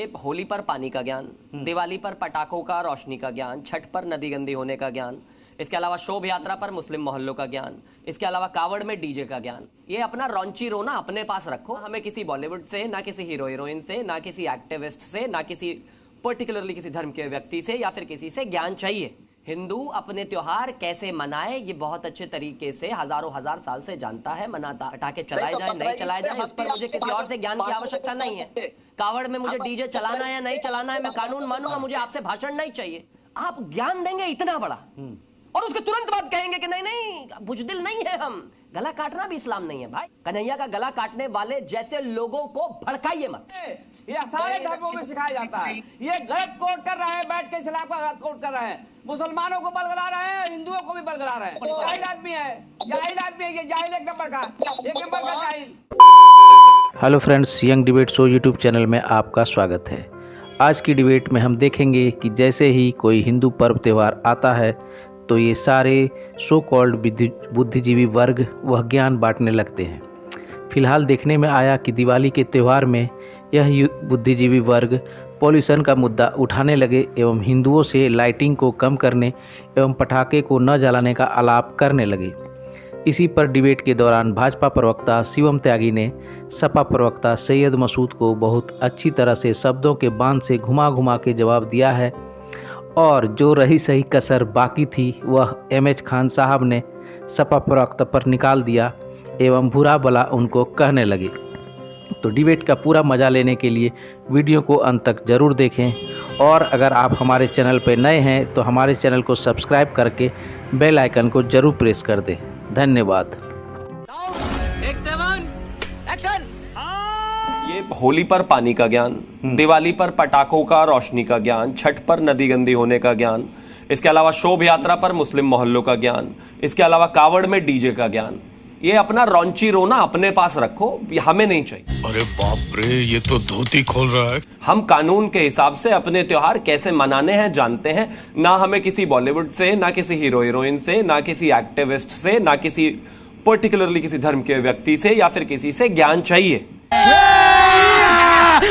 ये होली पर पानी का ज्ञान, दिवाली पर पटाखों का रोशनी का ज्ञान, छठ पर नदी गंदी होने का ज्ञान, इसके अलावा शोभ यात्रा पर मुस्लिम मोहल्लों का ज्ञान, इसके अलावा कावड़ में डीजे का ज्ञान। ये अपना रौंची रोना अपने पास रखो। हमें किसी बॉलीवुड से, ना किसी हीरो हीरोइन से, ना किसी एक्टिविस्ट से, ना किसी पर्टिकुलरली किसी धर्म के व्यक्ति से या फिर किसी से ज्ञान चाहिए। हिंदू अपने त्योहार कैसे मनाए ये बहुत अच्छे तरीके से हजारों हजार साल से जानता है, मनाता। पटाखे चलाए जाए नहीं चलाए जाए इस पर मुझे किसी और से ज्ञान की आवश्यकता नहीं है। कावड़ में मुझे डीजे चलाना है या नहीं चलाना है मैं कानून मानूंगा, मुझे आपसे भाषण नहीं चाहिए। आप ज्ञान देंगे इतना बड़ा और उसके तुरंत बाद कहेंगे कि नहीं नहीं बुजदिल नहीं है हम। गला काटना भी इस्लाम नहीं है भाई। कन्हैया का गला काटने वाले जैसे लोगों को भड़काइए मत। ये सारे धर्मों में सिखाया जाता है। ये गलत कोट कर रहे हैं, बैठ के इस्लाम का गलत कोट कर रहे हैं, मुसलमानों को बलगला रहे हैं, हिंदुओं को भी बलगला रहे हैं। जाहिल आदमी है, जाहिल आदमी है, ये जाहिल एक नंबर का जाहिल। Hello friends, young debate show YouTube channel में आपका स्वागत है। आज की डिबेट में हम देखेंगे कि जैसे ही कोई हिंदू पर्व त्यौहार आता है तो ये सारे सो कॉल्ड बुद्धिजीवी वर्ग वह ज्ञान बांटने लगते हैं। फिलहाल देखने में आया कि दिवाली के त्यौहार में यह बुद्धिजीवी वर्ग पॉल्यूशन का मुद्दा उठाने लगे एवं हिंदुओं से लाइटिंग को कम करने एवं पटाखे को न जलाने का आलाप करने लगे। इसी पर डिबेट के दौरान भाजपा प्रवक्ता शिवम त्यागी ने सपा प्रवक्ता सैयद मसूद को बहुत अच्छी तरह से शब्दों के बांध से घुमा घुमा के जवाब दिया है और जो रही सही कसर बाकी थी वह एमएच खान साहब ने सपा प्रवक्ता पर निकाल दिया एवं बुरा भला उनको कहने लगे। तो डिबेट का पूरा मज़ा लेने के लिए वीडियो को अंत तक ज़रूर देखें और अगर आप हमारे चैनल पर नए हैं तो हमारे चैनल को सब्सक्राइब करके बेल आइकन को ज़रूर प्रेस कर दें। धन्यवाद। ये होली पर पानी का ज्ञान, दिवाली पर पटाखों का रोशनी का ज्ञान, छठ पर नदी गंदी होने का ज्ञान, इसके अलावा शोभ यात्रा पर मुस्लिम मोहल्लों का ज्ञान, इसके अलावा कावड़ में डीजे का ज्ञान। ये अपना रौंची रोना अपने पास रखो, हमें नहीं चाहिए। अरे बाप रे, ये तो धोती खोल रहा है। हम कानून के हिसाब से अपने त्योहार कैसे मनाने हैं जानते हैं। ना हमें किसी बॉलीवुड से, ना किसी हीरो हीरोइन से, ना किसी एक्टिविस्ट से, ना किसी पर्टिकुलरली किसी धर्म के व्यक्ति से या फिर किसी से ज्ञान चाहिए।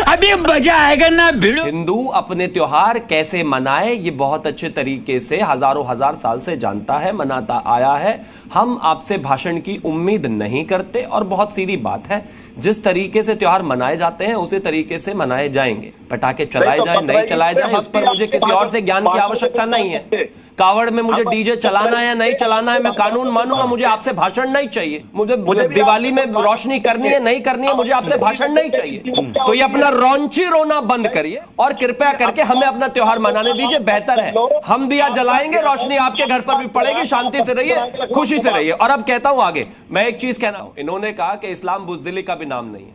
अभी मजा आएगा ना भिड़ो। हिंदू अपने त्योहार कैसे मनाए ये बहुत अच्छे तरीके से हजारों हजार साल से जानता है, मनाता आया है। हम आपसे भाषण की उम्मीद नहीं करते और बहुत सीधी बात है, जिस तरीके से त्योहार मनाए जाते हैं उसी तरीके से मनाए जाएंगे। पटाखे चलाए जाए नहीं चलाए जाए उस पर मुझे किसी और से ज्ञान की आवश्यकता नहीं है। कावड़ में मुझे डीजे चलाना है या नहीं चलाना है मैं कानून मानूंगा, मुझे आपसे भाषण नहीं चाहिए। मुझे दिवाली में रोशनी करनी है नहीं करनी है मुझे आपसे भाषण नहीं चाहिए। तो ये अपना रौंची रोना बंद करिए और कृपया करके हमें अपना त्योहार मनाने दीजिए, बेहतर है। हम दिया जलाएंगे, रोशनी आपके घर पर भी पड़ेगी, शांति से रहिए, खुशी से रहिए। और अब कहता हूं आगे, मैं एक चीज कहना हूं, इन्होंने कहा कि इस्लाम बुजदिली का भी नाम नहीं है,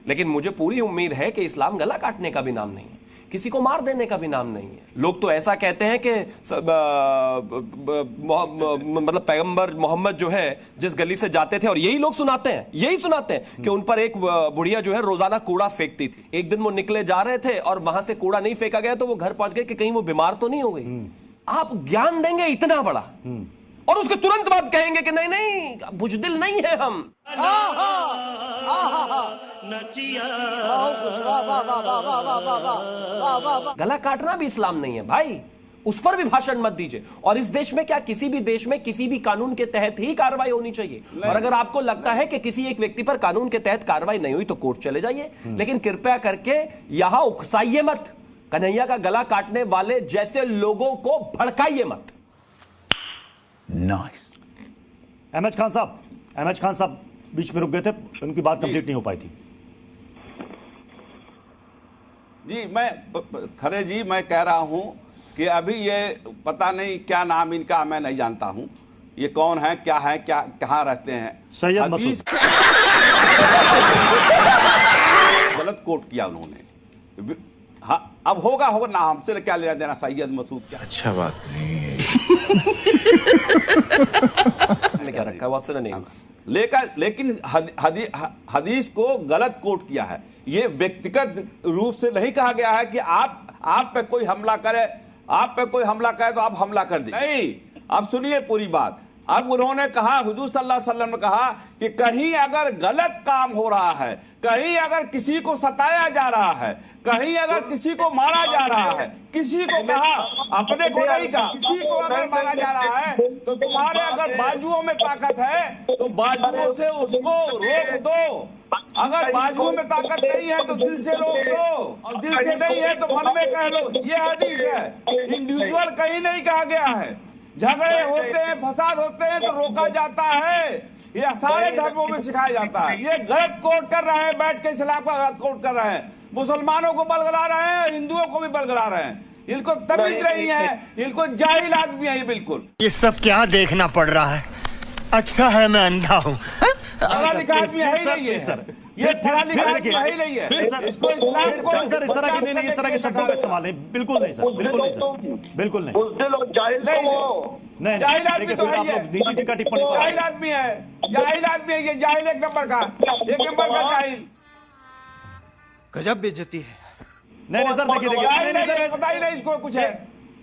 लेकिन मुझे पूरी उम्मीद है कि इस्लाम गला काटने का भी नाम नहीं है, किसी को मार देने का भी नाम नहीं है। लोग तो ऐसा कहते हैं कि मतलब पैगंबर मोहम्मद जो है जिस गली से जाते थे, और यही लोग सुनाते हैं कि उन पर एक बुढ़िया जो है रोजाना कूड़ा फेंकती थी। एक दिन वो निकले जा रहे थे और वहां से कूड़ा नहीं फेंका गया तो वो घर पहुंच गए कि कहीं वो बीमार तो नहीं हो गई। आप ज्ञान देंगे इतना बड़ा और उसके तुरंत बाद कहेंगे कि नहीं नहीं बुजदिल नहीं है हम। गला काटना भी इस्लाम नहीं है भाई, उस पर भी भाषण मत दीजिए। और इस देश में क्या किसी भी देश में किसी भी कानून के तहत ही कार्रवाई होनी चाहिए। और अगर आपको लगता है कि किसी एक व्यक्ति पर कानून के तहत कार्रवाई नहीं हुई तो कोर्ट चले जाइए, लेकिन कृपया करके यहां उकसाइए मत। कन्हैया का गला काटने वाले जैसे लोगों को भड़काइए मत। नाइस। एमएच खान साहब बीच में रुक गए थे, उनकी बात कंप्लीट नहीं हो पाई थी। जी खरे जी मैं कह रहा हूं कि अभी ये पता नहीं क्या नाम इनका, मैं नहीं जानता हूं ये कौन है, क्या है, क्या कहां रहते हैं। सैयद मसूद गलत कोट किया उन्होंने। हाँ अब होगा ना, हमसे क्या लेना देना सैयद मसूद क्या। अच्छा बात नहीं है। क्या रखा वापस नहीं लेकिन हदीस को गलत कोट किया है। ये व्यक्तिगत रूप से नहीं कहा गया है कि आप पे कोई हमला करे, तो आप हमला कर दीजिए। नहीं, आप सुनिए पूरी बात। अब उन्होंने कहा, हुजूर सल्लल्लाहु अलैहि वसल्लम ने कहा कि कहीं अगर गलत काम हो रहा है, कहीं अगर किसी को सताया जा रहा है, कहीं अगर किसी को मारा जा रहा है, किसी को कहा, अपने को नहीं कहा, किसी को अगर मारा जा रहा है, तो तुम्हारे अगर बाजुओं में ताकत है तो बाजुओं से उसको रोक दो। अगर बाजुओं में ताकत नहीं है तो दिल से रोक दो, और दिल से नहीं है तो मन में कह लो। ये हदीस है, इंडिविजुअल कहीं नहीं कहा गया है। झगड़े होते हैं, फसाद होते हैं तो रोका जाता है। ये सारे धर्मों में सिखाया जाता है। ये गलत कोट कर रहे हैं, बैठ के इस्लाम का गलत कोट कर रहे हैं, मुसलमानों को बलगला रहे हैं, हिंदुओं को भी बलगला रहे हैं। इनको तमीज नहीं है, इनको जाहिल आदमी है ये बिल्कुल। ये सब क्या देखना पड़ रहा है? अच्छा है मैं अंधा हूँ। पढ़ा लिखा आदमी है ही नहीं है सर, ये पढ़ा लिखा आदमी है ही नहीं है। इसको इस्लाम को सर इस तरह की नहीं, इस तरह के शब्दों का इस्तेमाल नहीं, बिल्कुल नहीं सर, बिल्कुल नहीं सर, बिल्कुल नहीं। नहीं, जाहिल आदमी तो है, नीति टीका टिप्पणी जाहिल आदमी है, जाहिल आदमी है ये, जाहिल एक नंबर का, एक नंबर का जाहिल। गजब बेइज्जती है। नहीं सर, देखिए पता ही नहीं इसको कुछ है,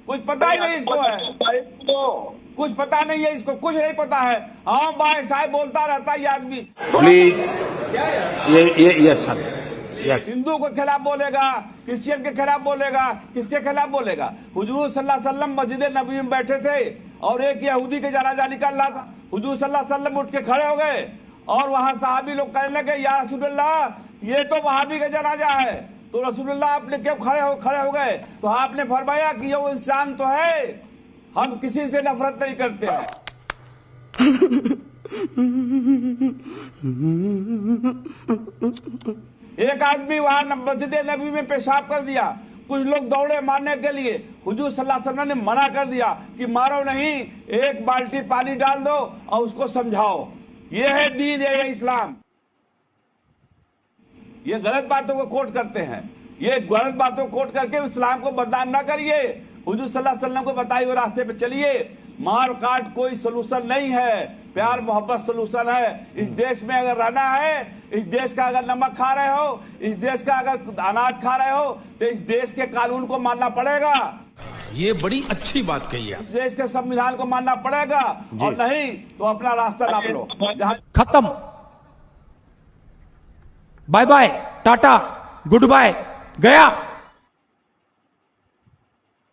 कुछ पता ही नहीं इसको है, कुछ पता नहीं है इसको, कुछ नहीं पता है। हाँ बाएं साहब बोलता रहता है ये आदमी। प्लीज ये अच्छा हिंदू के खिलाफ बोलेगा, क्रिश्चियन के खिलाफ बोलेगा, किसके खिलाफ बोलेगा? हुजूर सल्लल्लाहु अलैहि वसल्लम मस्जिद नबी में बैठे थे और एक यहूदी के जनाजा निकल रहा था। हुजूर सल्लल्लाहु अलैहि वसल्लम उठ के खड़े हो गए और वहां सहाबी लोग कहने लगे, या रसूलुल्लाह ये तो वहाबी का जनाजा है। तो रसूलुल्लाह आपने क्यों खड़े हो गए? तो आपने फरमाया कि ये वो इंसान तो है, हम किसी से नफरत नहीं करते हैं। एक आदमी वहां मस्जिद नबी में पेशाब कर दिया, कुछ लोग दौड़े मारने के लिए, हुजूर सल्लल्लाहु अलैहि वसल्लम ने मना कर दिया कि मारो नहीं, एक बाल्टी पानी डाल दो और उसको समझाओ। ये है दीन, ये है इस्लाम। ये गलत बातों को कोट करते हैं, ये गलत बातों को कोट करके इस्लाम को बदनाम ना करिए। हुजूर सल्लल्लाहु अलैहि वसल्लम को बताए हुए रास्ते पे चलिए। मार काट कोई सोल्यूशन नहीं है, प्यार मोहब्बत सोल्यूशन है। इस देश में अगर रहना है, इस देश का अगर नमक खा रहे हो, इस देश का अगर अनाज खा रहे हो, तो इस देश के कानून को मानना पड़ेगा। ये बड़ी अच्छी बात कही है। इस देश के संविधान को मानना पड़ेगा, और नहीं तो अपना रास्ता नाप लो। जहां खत्म, bye bye, tata, goodbye, गया।